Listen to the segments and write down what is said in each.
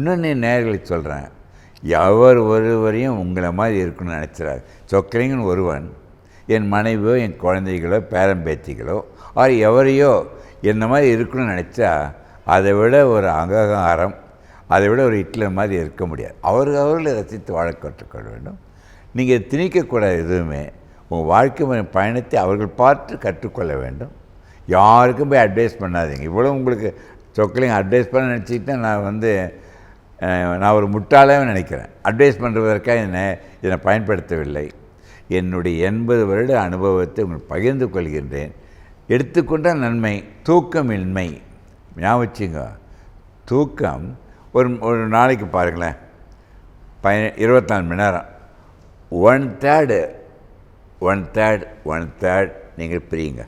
இன்னொன்று நேயர்களுக்கு சொல்கிறேன், எவர் ஒருவரையும் உங்களை மாதிரி இருக்கணும்னு நினச்சிடாது. சொக்கலிங்கன் ஒருவன் என் மனைவியோ என் குழந்தைகளோ பேரம்பேத்திகளோ அவர் எவரையோ என்ன மாதிரி இருக்கணும்னு நினச்சா அதை விட ஒரு அகங்காரம், அதை விட ஒரு ஹிட்லர் மாதிரி இருக்க முடியாது. அவர்களை ரசித்து வாழ கற்றுக்கொள்ள வேண்டும். நீங்கள் திணிக்கக்கூடாது. எதுவுமே உங்கள் வாழ்க்கை பயணத்தை அவர்கள் பார்த்து கற்றுக்கொள்ள வேண்டும். யாருக்கும் போய் அட்வைஸ் பண்ணாதீங்க. இவ்வளோ உங்களுக்கு சொக்கலிங்க அட்வைஸ் பண்ண நினச்சிக்கிட்டா நான் ஒரு முட்டாளாக நினைக்கிறேன். அட்வைஸ் பண்ணுறதற்காக இதனை பயன்படுத்தவில்லை. என்னுடைய 80 வருட அனுபவத்தை உங்களுக்கு பகிர்ந்து கொள்கின்றேன். எடுத்துக்கொண்ட நன்மை தூக்கமின்மை. ஞாபகம் வச்சுங்க, தூக்கம் ஒரு நாளைக்கு பாருங்களேன், 24 மணி நேரம், ஒன் தேர்ட் நீங்கள் பிரியுங்க.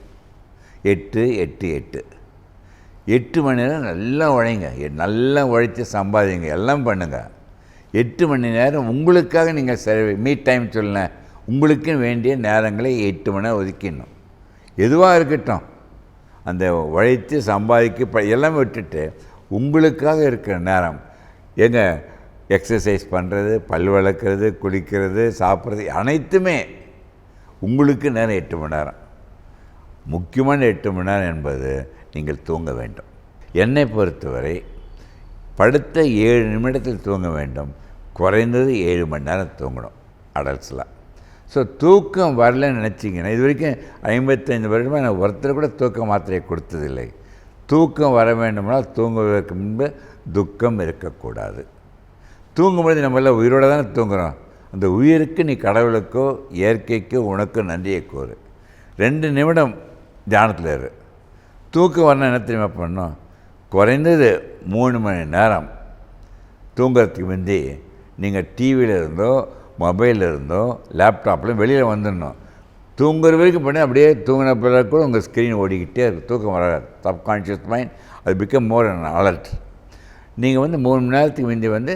8 மணி நேரம் நல்லா உழைங்க, நல்லா உழைச்சி சம்பாதிங்க, எல்லாம் பண்ணுங்கள். 8 மணி நேரம் உங்களுக்காக நீங்கள் மீட் டைம் சொல்லணும். உங்களுக்கு வேண்டிய நேரங்களை 8 மணி நேரம் ஒதுக்கிடணும். எதுவாக இருக்கட்டும், அந்த உழைத்து சம்பாதிக்க எல்லாமே விட்டுட்டு உங்களுக்காக இருக்கிற நேரம். ஏங்க எக்ஸசைஸ் பண்ணுறது, பல் வளர்க்குறது, குளிக்கிறது, சாப்பிட்றது அனைத்துமே உங்களுக்கு நேரம் 8 மணி நேரம். முக்கியமான 8 மணி நேரம் என்பது நீங்கள் தூங்க வேண்டும். என்னை பொறுத்தவரை படுத்த 7 நிமிடத்தில் தூங்க வேண்டும். குறைந்தது 7 மணி நேரம் தூங்கணும் அடல்ட்ஸ்லாம். ஸோ தூக்கம் வரலன்னு நினச்சிங்கன்னா, இது வரைக்கும் 55 வருடமாக நான் ஒருத்தர் கூட தூக்க மாத்திரையை கொடுத்ததில்லை. தூக்கம் வர வேண்டும்னால் தூங்குவதற்கு முன்பு துக்கம் இருக்கக்கூடாது. தூங்கும்போது நம்மளாம் உயிரோடு தானே தூங்குகிறோம். அந்த உயிருக்கு நீ கடவுளுக்கோ இயற்கைக்கோ உனக்கோ நன்றியை கூறு. 2 நிமிடம் தியானத்தில் இரு. தூக்கம் வரணும் என்ன தெரியுமா பண்ணணும்? குறைந்தது 3 மணி நேரம் தூங்குறதுக்கு முந்தி நீங்கள் டிவியில் இருந்தோ மொபைலில் இருந்தோ லேப்டாப்பில் வெளியில் வந்துடணும். தூங்குற வரைக்கும் பண்ணி அப்படியே தூங்கின பிறகு கூட உங்கள் ஸ்க்ரீன் ஓடிக்கிட்டே தூக்கம் வராது. சப்கான்ஷியஸ் மைண்ட் அது பிகம் மோர் அலர்ட். நீங்கள் 3 மணி நேரத்துக்கு முந்தி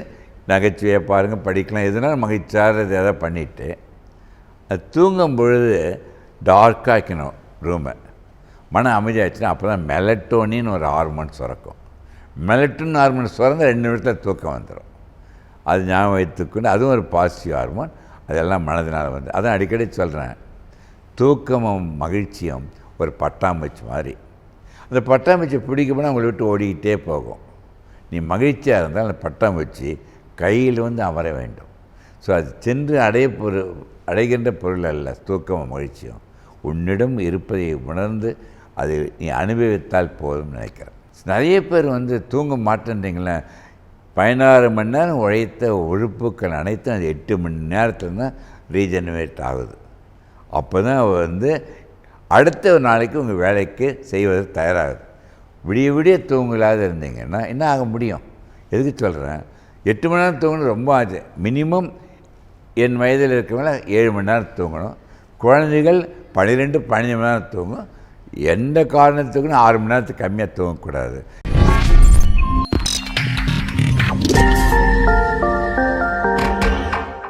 நகைச்சுவையை பாருங்கள், படிக்கலாம், எதுனாலும் மகிழ்ச்சியாக எதாவது பண்ணிவிட்டு அது தூங்கும் பொழுது டார்க்காக வைக்கணும் ரூமை. மன அமைதியாச்சுன்னா அப்போ தான் மெலட்டோனின்னு ஒரு ஹார்மோன் சுரக்கும். மெலட்டோனின் ஹார்மோன் சுரந்த 2 நிமிடத்தில் தூக்கம் வந்துடும். அது ஞாபகம் வைத்துக்கொண்டு அதுவும் ஒரு பாசிட்டிவ் ஹார்மோன். அதெல்லாம் மனதினால் அதான் அடிக்கடி சொல்கிறேன், தூக்கமும் மகிழ்ச்சியும் ஒரு பட்டாம்பூச்சி மாதிரி. அந்த பட்டாம்பூச்சி பிடிக்கப்போனால் உங்களை விட்டு ஓடிக்கிட்டே போகும். நீ மகிழ்ச்சியாக இருந்தால் அந்த பட்டாம்பூச்சி கையில் அமர வேண்டும். ஸோ அது சென்று அடைகின்ற பொருள் அல்ல தூக்கமும் மகிழ்ச்சியும். உன்னிடம் இருப்பதை உணர்ந்து அது நீ அனுபவித்தால் போதும் நினைக்கிறேன். நிறைய பேர் தூங்க மாட்டேன்றீங்களே. 16 மணி நேரம் உழைத்த உறுப்புக்கள் அனைத்தும் அது 8 மணி நேரத்தில் தான் ரீஜெனரேட் ஆகுது. அப்போ தான் அடுத்த ஒரு நாளைக்கு உங்கள் வேலைக்கு செய்வதற்கு தயாராகுது. விடிய தூங்கலாத இருந்தீங்கன்னா என்ன ஆக முடியும்? எதுக்கு சொல்கிறேன், 8 மணி நேரம் தூங்கணும் ரொம்ப ஆச்சு. மினிமம் என் வயதில் இருக்கிறவங்கள 7 மணி நேரம் தூங்கணும். குழந்தைகள் 12-15 மணி நேரம் தூங்கும். எந்த காரணத்துக்குன்னு 6 மணி நேரத்துக்கு கம்மியாக தூங்கக்கூடாது.